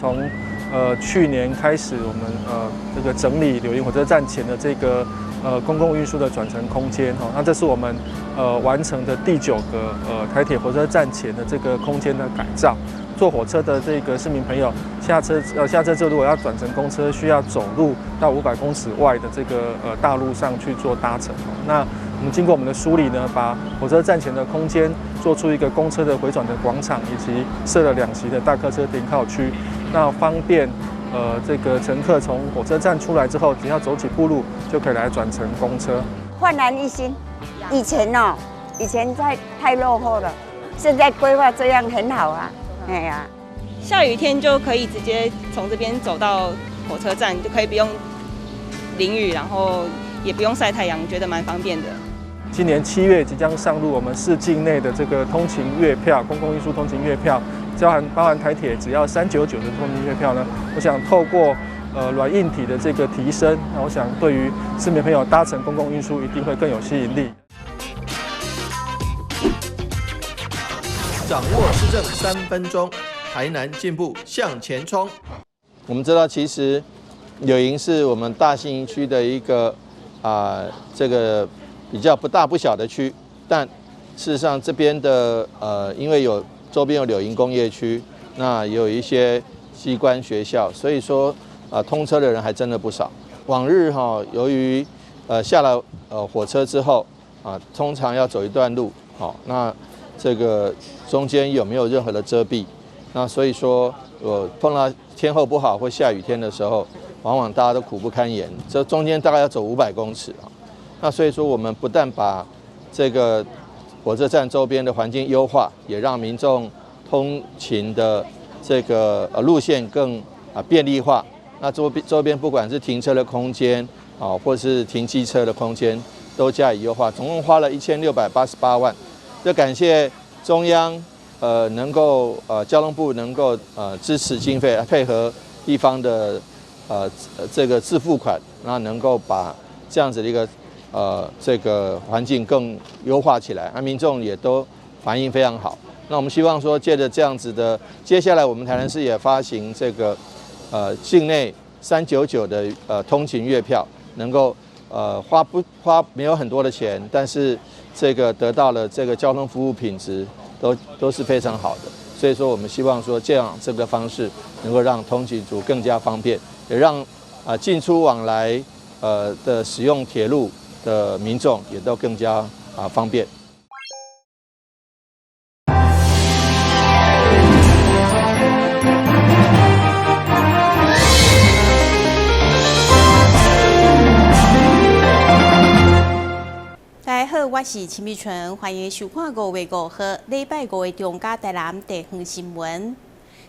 从去年开始，我们这个整理柳营火车站前的这个公共运输的转乘空间哈，那这是我们完成的第9个台铁火车站前的这个空间的改造。坐火车的这个市民朋友下车之后，如果要转乘公车，需要走路到500公尺外的这个大路上去做搭乘。那我们经过我们的梳理呢，把火车站前的空间做出一个公车的回转的广场，以及设了2期的大客车停靠区，那方便这个乘客从火车站出来之后，只要走几步路就可以来转乘公车。焕然一新，以前太落后了，现在规划这样很好啊。哎呀，下雨天就可以直接从这边走到火车站，就可以不用淋雨，然后也不用晒太阳，觉得蛮方便的。今年7月即将上路我们市境内的这个通勤月票，公共运输通勤月票，包含台铁只要399的通勤月票呢，我想透过软硬体的这个提升，那我想对于市民朋友搭乘公共运输一定会更有吸引力。掌握市政3分钟，台南进步向前冲。我们知道，其实柳营是我们大信营区的一个这个比较不大不小的区，但事实上这边的因为周边有柳营工业区，那也有一些机关学校，所以说通车的人还真的不少。往日由于下了火车之后通常要走一段路，那这个中间有没有任何的遮蔽？那所以说，碰到天候不好或下雨天的时候，往往大家都苦不堪言。这中间大概要走500公尺那所以说，我们不但把这个火车站周边的环境优化，也让民众通勤的这个路线更便利化。那周边不管是停车的空间或是停机车的空间，都加以优化。总共花了1688万。就感谢中央能够交通部能够支持经费，配合地方的这个自付款，那能够把这样子的一个这个环境更优化起来，民众也都反应非常好。那我们希望说，借着这样子的，接下来我们台南市也发行这个境内399的通勤月票，能够花没有很多的钱，但是这个得到了这个交通服务品质都是非常好的。所以说，我们希望说这个方式能够让通勤族更加方便，也让进出往来的使用铁路的民众也都更加方便。大家好，我是陈美纯，欢迎收看5月5号礼拜5的中嘉台南地方新闻。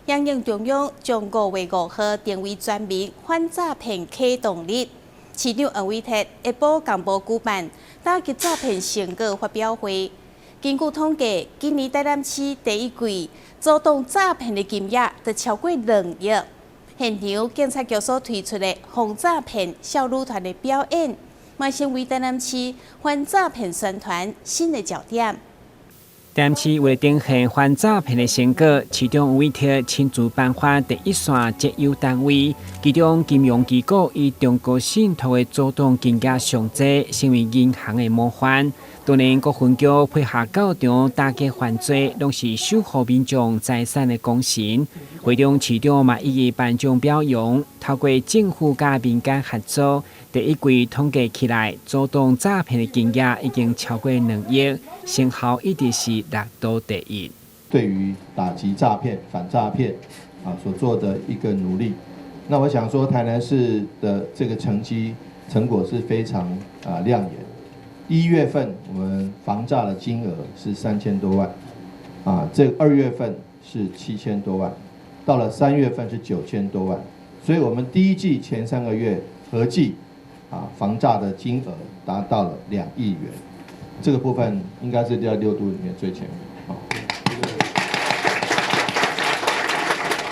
因应中央将5月5号定为全民反诈骗启动日，市长黄伟哲下晡公布举办打击诈骗成果发表会。根据统计，今年台南市第1季遭到诈骗的金额就超过2亿。现场警察局所推出的防诈骗少女团的表演，嘛成为台南市反诈骗宣传新的焦点。台南市为了展现反诈骗的成果，市长黄伟哲亲自颁发第1线节优单位，其中金融机构以中国信托的主动金额上济，成为银行的模范。当然，各分局配合教场打击犯罪，拢是守护民众财产的功臣。会中市长嘛予以颁奖表扬，透过政府甲民间合作，第1季统计起来，主动诈骗的金额已经超过2亿，成效一直是6都第1。对于打击诈骗、反诈骗所做的一个努力，那我想说，台南市的这个成果是非常亮眼。1月份我们防诈的金额是3000多万，这2月份是7000多万，到了3月份是9000多万，所以我们第1季前3个月合计防诈的金额达到了2亿元，这个部分应该是在6都里面最前面。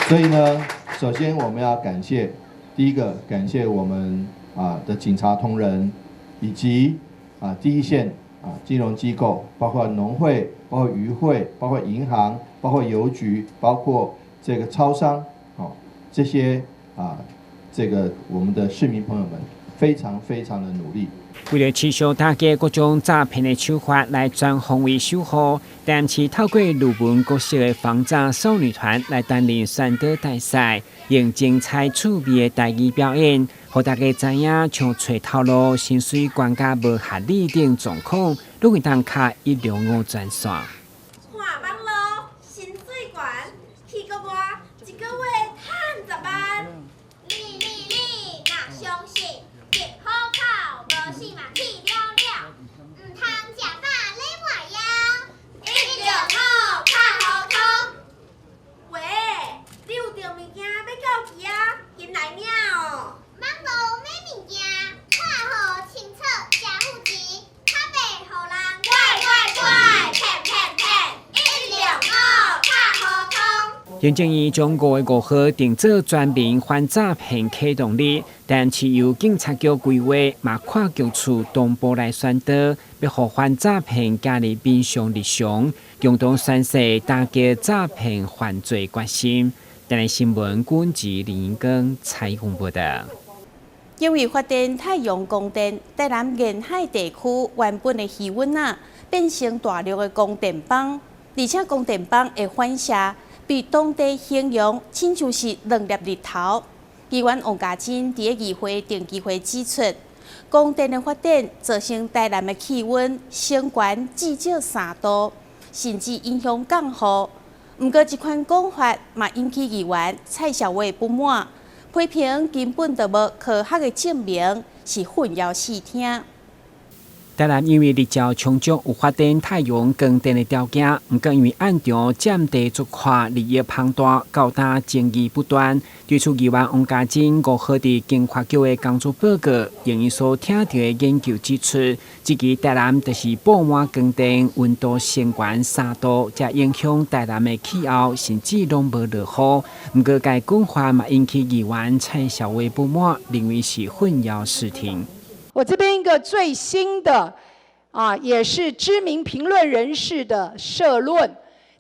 所以呢，首先我们要感谢，第一个感谢我们的警察同仁，以及第一线金融机构，包括农会、包括渔会、包括银行、包括邮局、包括这个超商，这些这个我们的市民朋友们非常的努力。为了持续打击各种诈骗的手法来转防为守护，台南市透过鲁文角色的防诈少女团来担任选导大赛，用精彩趣味的台语表演，让大家知影像找头路、薪水管家无合理等状况，都会当卡125专线。看网络薪水悬，去个我一个月赚10万。你若相信，别好靠，无事嘛去了了，唔通食饱你卖腰，125卡好通。喂，你有着物件要到期啊？紧来领哦。网络买物件，看好清楚，加户籍，卡袂互人怪，骗，125卡好通。行政院将5月5号定做全民反诈骗启动日，但市由警察局规划，嘛跨局处同步来宣导，要互反诈骗加入民众日常，共同宣示打击诈骗犯罪决心。台南新闻管制林英光采访报道。因为发电太阳光电，台南沿海地区原本的气温变成大陆的光电棒，而且光电棒的反射被当地形容亲像是2粒日头。议员王家珍伫议会定期会指出，光电的发电造成台南的气温升悬至少3度，甚至影响降雨。不过，这款讲法嘛引起议员蔡小伟不满。批评根本就无科学的证明，是混淆视听。台南因为日照充足，有发电太阳光电的条件，不过因为暗场占地足宽，利益庞大，高大争议不断。对此，议员王家珍5号伫经发局的工作报告，用伊所听到的研究指出，这期台南就是布满光电，温度升悬3度，才影响台南的气候，甚至拢无落雨。不过，该讲法嘛引起议员蔡小伟不满，认为是混淆视听。我这边一个最新的也是知名评论人士的社论，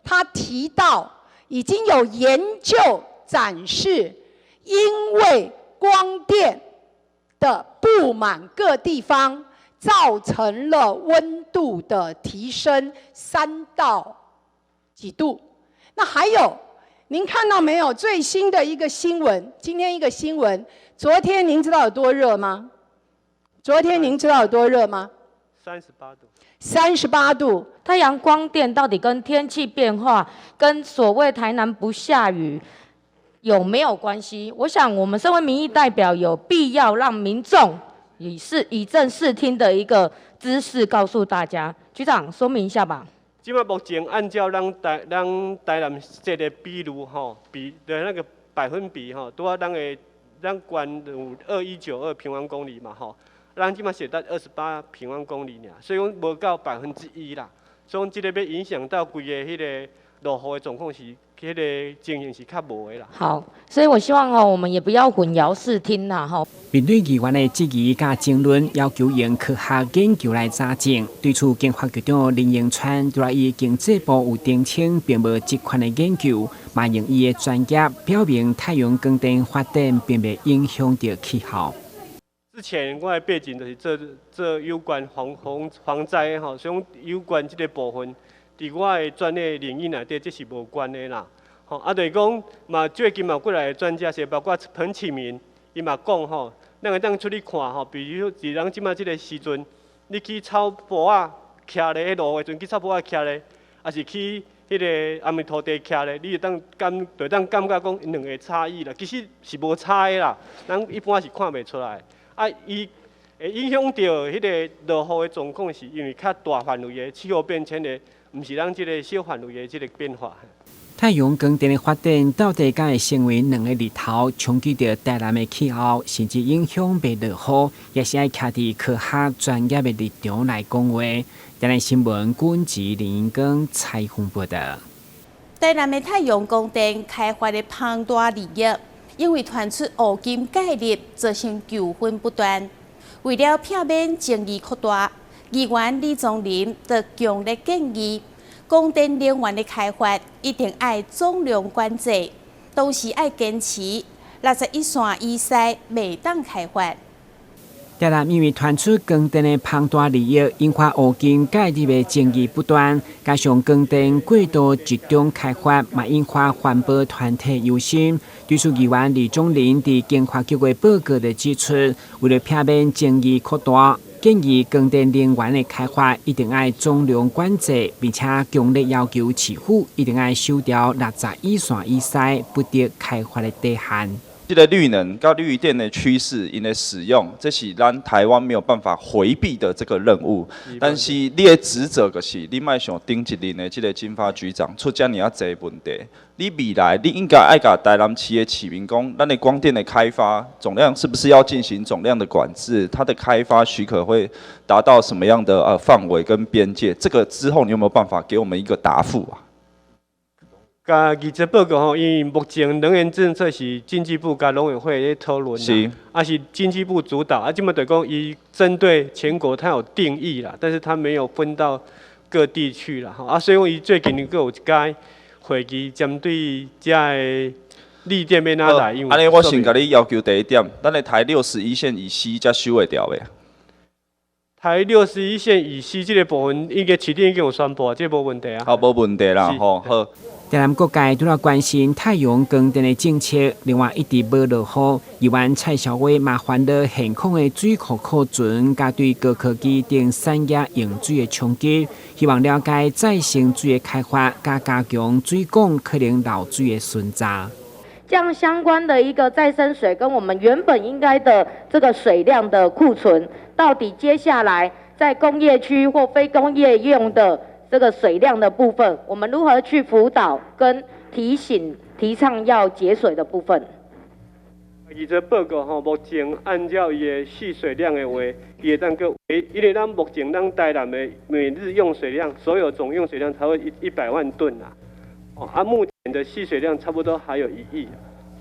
他提到已经有研究展示，因为光电的布满各地方，造成了温度的提升3到几度。那还有，您看到没有？最新的一个新闻，今天一个新闻，昨天您知道有多热吗？昨天您知道有多热吗？38度。38度。太阳光电到底跟天气变化、跟所谓台南不下雨有没有关系？我想我们身为民意代表，有必要让民众以正视听的一个知识告诉大家。局长说明一下吧。即马目前按照咱台南这个比率的那个百分比拄啊咱县有2192平方公里嘛咱即马写到28平方公里尔，所以讲无到1%啦。所以讲，即个要影响到规个迄个落雨的状况是，迄个情形是较无的啦。好，所以我希望我们也不要混淆视听啦面对议员的质疑甲争论，要求用科学研究来查证。对此，经发局长林永川对伊经济部有澄清，并无这款的研究，嘛用伊的专业表明太阳光电发电并未影响到气候。之前我的背景就是做有关防灾所以讲有关这个部分，伫我的专业领域内底，这是无关的啦。就是讲嘛，最近嘛过来的专家是包括彭启明，伊嘛讲咱会当出去看比如伫咱即马这个时阵，你去草坡啊徛咧，路的时阵去草坡啊徛咧，还是去迄个暗暝土地徛咧，你就当感觉讲两个差异啦。其实是无差的啦，咱一般是看袂出来。伊会影响到迄个落雨的状况，是因为较大范围的气候变迁的，毋是咱即个小范围的即个变化。太阳光电的发电到底敢会成为2个日头，冲击到台南的气候，甚至影响袂落雨，也是爱徛伫科学专业的立场来讲话。台南新闻管制林英光采访报道。台南的太阳光电开发的庞大利益。因为传出乌金介入，造成纠纷不断。为了避免争议扩大，议员李宗霖就强烈建议，光电能源的开发一定要总量管制，同时要坚持61线以西未当开发。台南因为传出光电的庞大利益，引发乌金介入的争议不断，加上光电过度集中开发，嘛引发环保团体忧心。对此，议员李宗麟伫经发局的报告里指出，为了避免争议扩大，建议光电能源的开发一定要总量管制，并且强烈要求市府一定要收掉61线以西不得开发的底线。这个绿能跟绿电的趋势，因的使用，这是咱台湾没有办法回避的这个任务。但是你的职责就是，你莫想顶一任的这个经发局长出这么侪问题。你未来你应该爱甲台南市的市民讲，咱的光电的开发总量是不是要进行总量的管制？它的开发许可会达到什么样的范围跟边界？这个之后你有没有办法给我们一个答复啊？甲议则报告吼，因为目前能源政策是经济部甲农委会咧讨论啦，是经济部主导，即么就讲伊针对全国它有定义啦，但是它没有分到各地区啦，所以伊最近佫有一届会议针对遮个绿电要哪来用。安尼我先甲你要求第一点，咱的台61线以西才收会掉的。台61线以西这个部分，市电已经有宣布，这无问题啊。好，无问题啦，好。台南各界除了关心太阳光电的政策，另外一直无落雨。议员蔡小伟麻烦了现况的水库库存，加对高科技等产业用水的冲击，希望了解再生水的开发，加强水管可能漏水的巡查。这样相关的一个再生水跟我们原本应该的这个水量的库存，到底接下来在工业区或非工业用的这个水量的部分，我们如何去辅导跟提醒、提倡要节水的部分？伊这报告吼，目前按照伊的蓄水量的话，伊会当个，因为咱目前咱台南的每日用水量，所有总用水量才会100万吨啦。目前的蓄水量差不多还有1亿，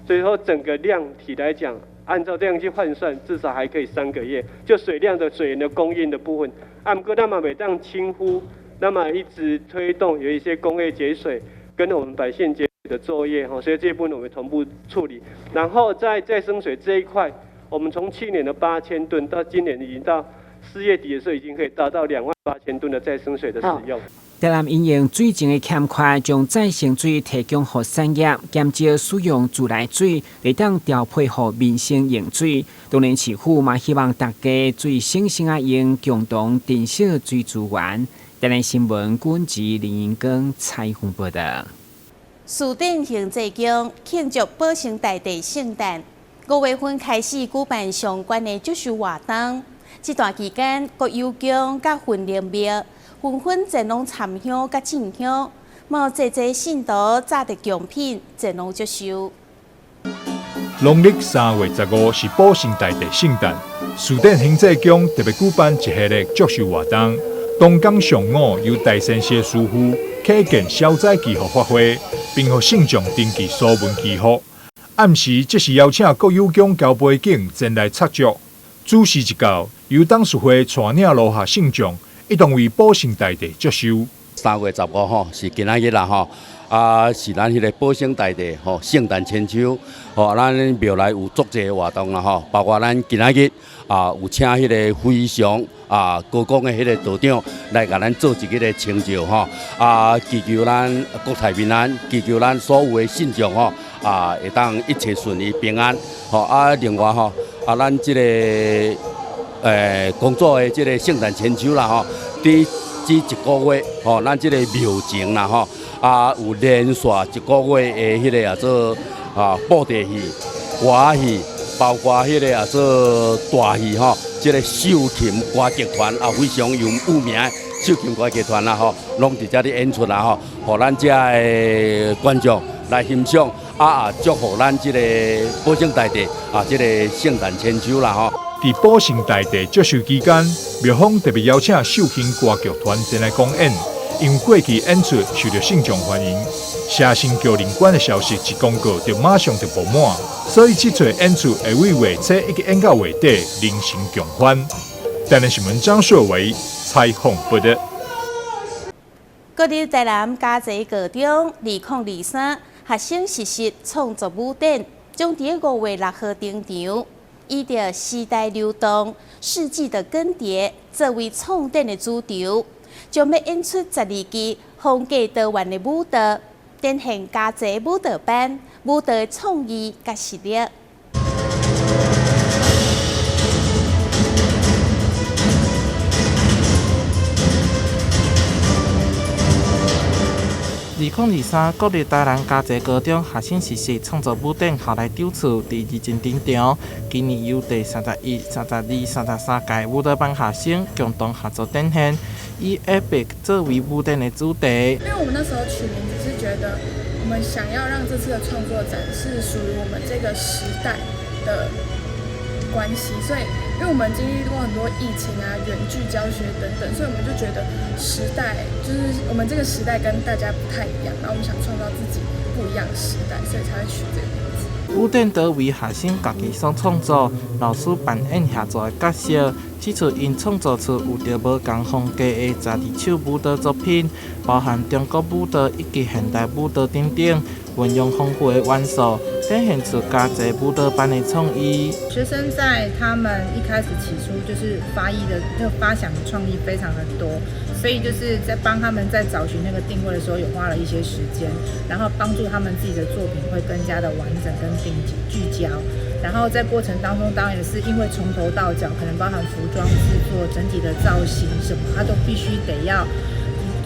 所以说整个量体来讲，按照这样去换算，至少还可以3个月。就水量的水源的供应的部分，不过那么每当轻忽。那么一直推动有一些工业节水跟我们百姓节水的作业，所以这一部分我们同步处理。然后在再生水这一块，我们从去年的8000吨到今年已经到4月底的时候，已经可以达到28000吨的再生水的使用。台南因应水情的欠缺，将再生水提供给产业，减少使用自来水，来当调配给民生用水。当然，市府嘛希望大家最省心啊用，共同珍惜水资源。台南新闻管制林英光采访报道。树顶行济宫庆祝保生大帝圣诞，5月份开始举办相关的祝寿活动。这段期间，各有宫甲婚礼庙纷纷前往参香甲进香，无济信徒揸得奖品前往祝寿。农历3月15是保生大帝圣诞，树顶行济宫特别举办一系列祝寿活动。东港上午由大仙社师傅启建消灾祈福法会，并予信众登记书文祈福。暗时即是邀请各有宫交背景前来插足。主事一到，由董事会带领落下信众一同为保生大帝祝寿。3月15号是今仔日啦吼，是咱迄个保生大帝吼圣诞千秋，咱庙内有足侪活动啦吼，包括咱今仔日有请迄个非常高讲的迄个道长来甲咱做一个清照吼，祈求咱国泰民安，祈求咱所有的信众吼会当一切顺利平安，另外吼咱这个工作的这个圣诞千秋啦吼，伫这一个月咱这个庙前啦吼有连续一个月的迄个做布袋戏、歌戏，包括迄个做大戏吼，这个秀琴歌剧团非常有名的秀琴歌剧团啦吼，拢伫遮咧演出啦吼，互咱遮的观众来欣赏，祝福咱这个保生大帝这个圣诞千秋啦吼。伫保生大帝祝寿期间，庙方特别邀请秀琴歌剧团前来公演，因过去演出受到信众欢迎，社新桥林馆的消息一公告就马上就爆满，所以这场演出会为月初一直演到月底，零星共欢。台南新闻张硕维采访报道。各日台南嘉义高中2023学生实习创作舞展。将伫5月6号登场，以着时代流动、世纪的更迭作为创展的主轴，将要演出12支风格多元的舞蹈，展现家族舞蹈班舞蹈的创意甲实力。2023国立台南家族高中学生实习创作舞展校内场次第2进登场，今年由第31、32、33届舞蹈班学生共同合作展现，以 Epic 作为舞展的主题。因为我们那时候取名字是觉得，我们想要让这次的创作展是属于我们这个时代的关系，所以因为我们经历过很多疫情啊、远距教学等等，所以我们就觉得时代就是我们这个时代跟大家不太一样，然后我们想创造自己不一样的时代，所以才会取这个名字。舞展多为学生家己所创作，老师扮演协助的角色。此次因创作出有着无同风格的12首舞蹈作品，包含中国舞蹈以及现代舞蹈等等，运用丰富的元素，展现出家族舞蹈班的创意。学生在他们一开始起初就是发想的创意非常的多，所以就是在帮他们在找寻那个定位的时候，有花了一些时间，然后帮助他们自己的作品会更加的完整跟聚焦。然后在过程当中，当然也是因为从头到脚，可能包含服装制作、整体的造型什么，它都必须得要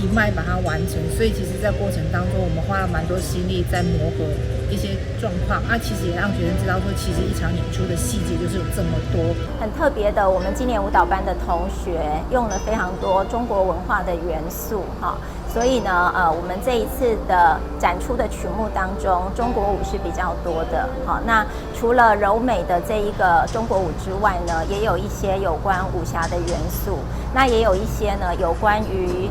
一脉把它完成。所以其实，在过程当中，我们花了蛮多心力在磨合一些状况啊，其实也让学生知道说，其实一场演出的细节就是有这么多。很特别的，我们今年舞蹈班的同学用了非常多中国文化的元素哈。所以呢，我们这一次的展出的曲目当中，中国舞是比较多的。好，那除了柔美的这一个中国舞之外呢，也有一些有关武侠的元素，那也有一些呢有关于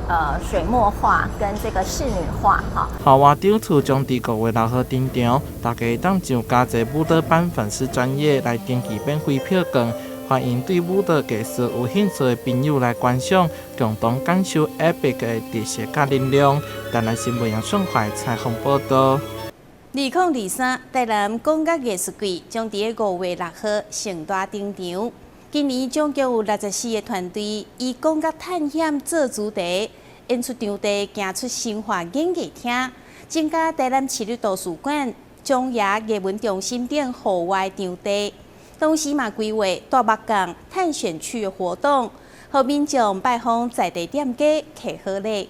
水墨画跟这个仕女画。哈，校外场次将伫5月6号登场，大家当上家族舞蹈班粉丝专页来登记免费票券。欢迎对舞蹈艺术有兴趣的朋友来观赏，共同感受 Epic 的特色甲能量。台南新闻杨顺怀采访报道。2023台南广角艺术季将伫5月6号盛大登场。今年总共有64个团队以广角探险做主题，演出场地行出新化演艺厅，增加台南市立图书馆、中亚艺文中心等户外场地。同时嘛，规划大目港探险区的活动，和民众拜访在地店家客好礼。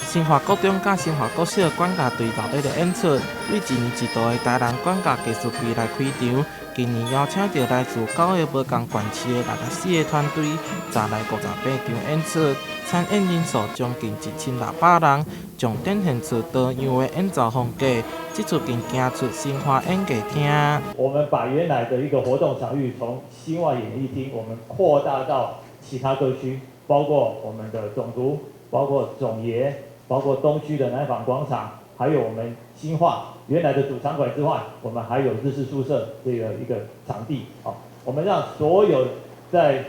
新华国中甲新华国小管乐队热烈的演出，为一年一度的台南管乐艺术季来开场。今年邀请到来自9个不同县市的64个团队，再来58场演出，参演人数将近1600人，将展现出多样的演奏风格。这次更行出新华演艺厅。我们把原来的一个活动场域从新华演艺厅，我们扩大到其他各区，包括我们的总督，包括总爷，包括东区的南纺广场，还有我们新化原来的主场馆之外，我们还有日式宿舍这个一个场地。好，我们让所有在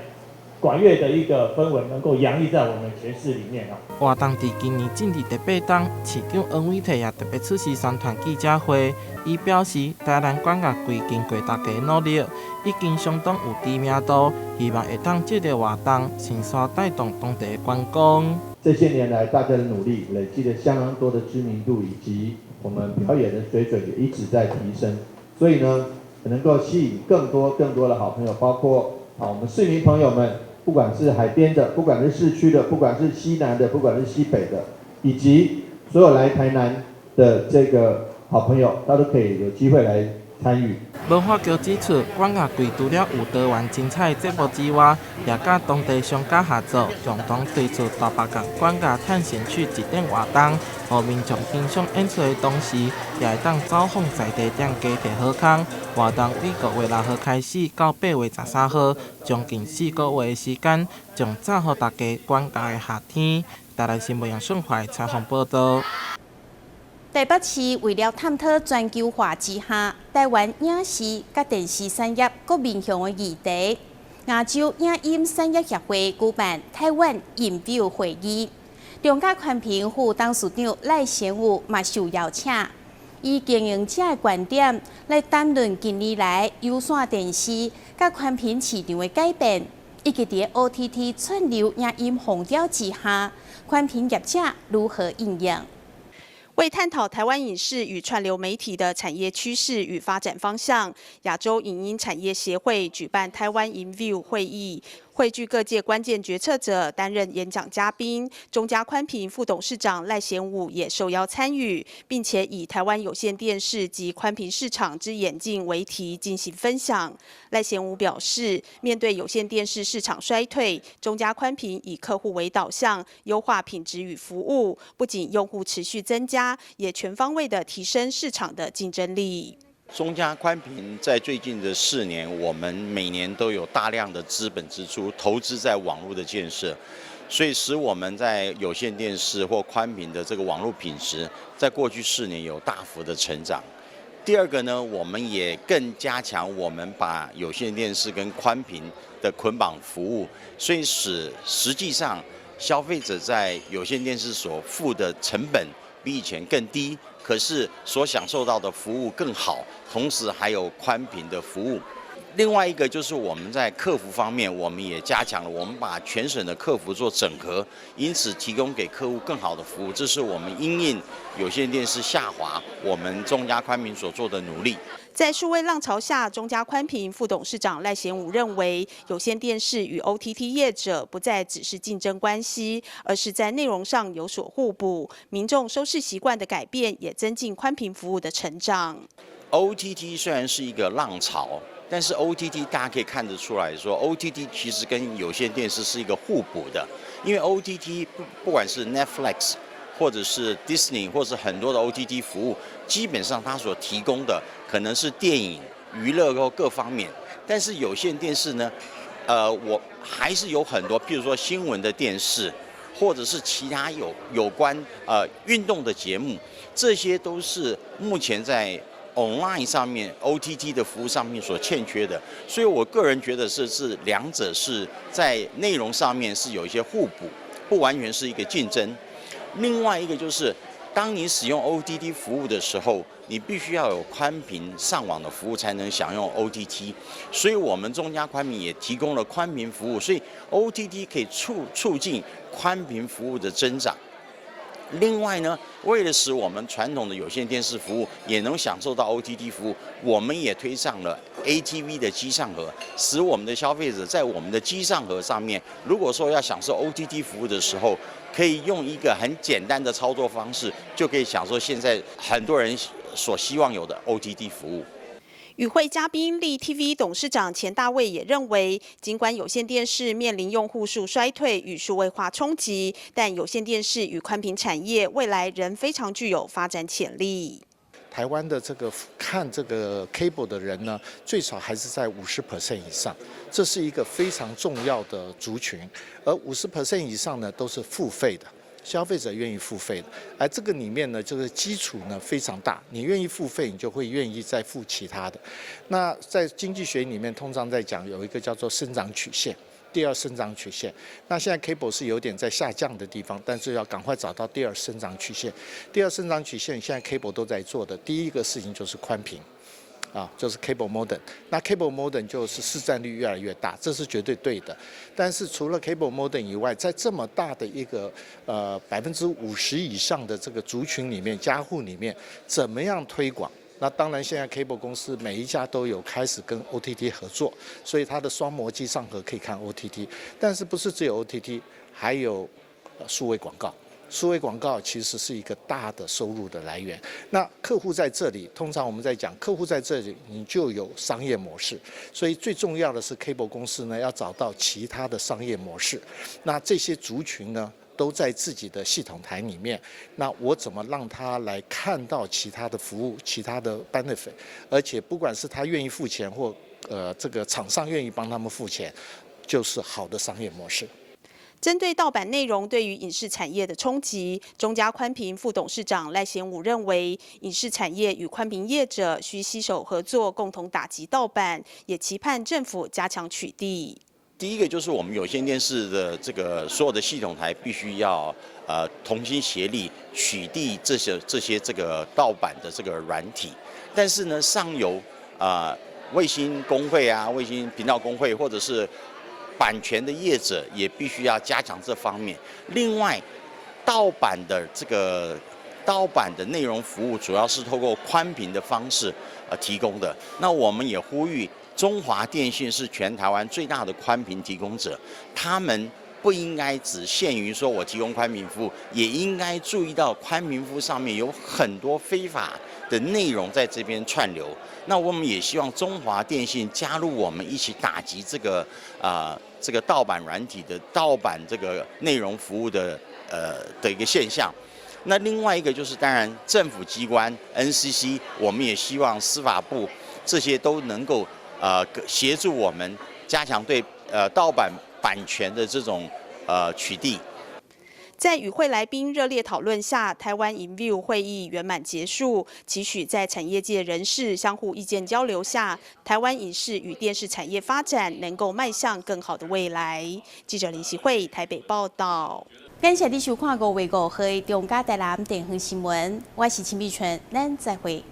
管乐的一个氛围能够洋溢在我们诠释里面啊。活动伫今年正日第8天，市长王伟棣也特别出席宣传记者会，伊表示台南管乐季经过大家努力，已经相当有知名度，希望会当借着活动先刷带动当地的观光。这些年来，大家的努力累积了相当多的知名度，以及我们表演的水准也一直在提升。所以呢，能够吸引更多的好朋友，包括我们市民朋友们，不管是海边的，不管是市区的，不管是西南的，不管是西北的，以及所有来台南的这个好朋友，他都可以有机会来参与。文化局指出，管乐季除了有多元精彩的节目之外，也甲当地商家合作，共同推出大北港管乐探险区一等活动，让民众欣赏演出的同时，也会当走访在地店家摕好康。活动于5月6号开始，到8月13号，将近4个月的时间，将造予大家管乐的夏天。台南新闻杨顺怀采访报道。台北市为了探讨全球化之下台湾影视甲电视产业各面向的议题，亚洲影音产业协会举办台湾影表会议，中嘉宽频副董事长赖贤武嘛受邀请，以经营者的观点来谈论近年来有线电视甲宽频市场的改变，以及在 OTT 串流影音风潮之下，宽频业者如何应用。为探讨台湾影视与串流媒体的产业趋势与发展方向，亚洲影音产业协会举办台湾InView会议，汇聚各界关键决策者担任演讲嘉宾。中嘉宽频副董事长赖贤武也受邀参与，并且以台湾有线电视及宽频市场之演进为题进行分享。赖贤武表示，面对有线电视市场衰退，中嘉宽频以客户为导向，优化品质与服务，不仅用户持续增加，也全方位的提升市场的竞争力。中嘉宽频在最近的4年，我们每年都有大量的资本支出投资在网络的建设，所以使我们在有线电视或宽频的这个网络品质，在过去4年有大幅的成长。第二个呢，我们也更加强我们把有线电视跟宽频的捆绑服务，所以实际上消费者在有线电视所付的成本比以前更低，可是所享受到的服务更好，同时还有宽频的服务。另外一个就是我们在客服方面，我们也加强了，我们把全省的客服做整合，因此提供给客户更好的服务。这是我们因应有线电视下滑，我们中嘉宽频所做的努力。在数位浪潮下，中嘉宽频副董事长赖贤武认为，有线电视与 OTT 业者不再只是竞争关系，而是在内容上有所互补。民众收视习惯的改变，也增进宽频服务的成长。OTT 虽然是一个浪潮，但是 OTT 大家可以看得出来说 ，OTT 其实跟有线电视是一个互补的，因为 OTT 不管是 Netflix 或者是 Disney 或者很多的 OTT 服务，基本上它所提供的可能是电影、娱乐或各方面，但是有线电视呢，我还是有很多，譬如说新闻的电视，或者是其他有关运动的节目，这些都是目前在online 上面 OTT 的服务上面所欠缺的，所以我个人觉得是两者是在内容上面是有一些互补，不完全是一个竞争。另外一个就是，当你使用 OTT 服务的时候，你必须要有宽频上网的服务才能享用 OTT， 所以我们中嘉宽频也提供了宽频服务，所以 OTT 可以促进宽频服务的增长。另外呢，为了使我们传统的有线电视服务也能享受到 OTT 服务，我们也推上了 ATV 的机上盒，使我们的消费者在我们的机上盒上面，如果说要享受 OTT 服务的时候，可以用一个很简单的操作方式，就可以享受现在很多人所希望有的 OTT 服务。与会嘉宾立 TV 董事长钱大卫也认为，尽管有线电视面临用户数衰退与数位化冲击，但有线电视与宽频产业未来仍非常具有发展潜力。台湾的看这个 cable 的人呢，最少还是在50% 以上，这是一个非常重要的族群，而50% 以上呢都是付费的。消费者愿意付费的，而这个里面呢，这个基础呢非常大，你愿意付费，你就会愿意再付其他的。那在经济学里面，通常在讲有一个叫做生长曲线，第二生长曲线。那现在 cable 是有点在下降的地方，但是要赶快找到第二生长曲线。第二生长曲线现在 cable 都在做的，第一个事情就是宽频。就是 cable modem， 那 cable modem 就是市占率越来越大，这是绝对对的。但是除了 cable modem 以外，在这么大的一个50%以上的这个族群里面，家户里面，怎么样推广？那当然，现在 cable 公司每一家都有开始跟 OTT 合作，所以它的双模机上盒可以看 OTT， 但是不是只有 OTT， 还有数位广告。数位广告其实是一个大的收入的来源。那客户在这里，通常我们在讲客户在这里，你就有商业模式。所以最重要的是 cable 公司呢，要找到其他的商业模式。那这些族群呢，都在自己的系统台里面。那我怎么让他来看到其他的服务、其他的 benefit， 而且不管是他愿意付钱或这个厂商愿意帮他们付钱，就是好的商业模式。针对盗版内容对于影视产业的冲击，中嘉宽频副董事长赖贤武认为，影视产业与宽频业者需携手合作，共同打击盗版，也期盼政府加强取缔。第一个就是我们有线电视的这个所有的系统台必须要同心协力取缔这些这个盗版的这个软体，但是呢，上游卫星工会啊、卫星频道工会或者是版权的业者也必须要加强这方面。另外，盗版的内容服务主要是透过宽频的方式提供的。那我们也呼吁中华电信是全台湾最大的宽频提供者，他们不应该只限于说我提供宽频服务，也应该注意到宽频服务上面有很多非法的内容在这边串流。那我们也希望中华电信加入我们一起打击这个盗版软体的盗版这个内容服务的一个现象。那另外一个就是，当然政府机关 NCC， 我们也希望司法部这些都能够协助我们加强对盗版版权的这种取缔。在与会来宾热烈讨论下，台湾 InView 会议圆满结束。期许在产业界人士相互意见交流下，台湾影视与电视产业发展能够迈向更好的未来。记者林希慧台北报道。感谢你收看5月5号的中嘉台南电视新闻，我是陈碧纯，咱再会。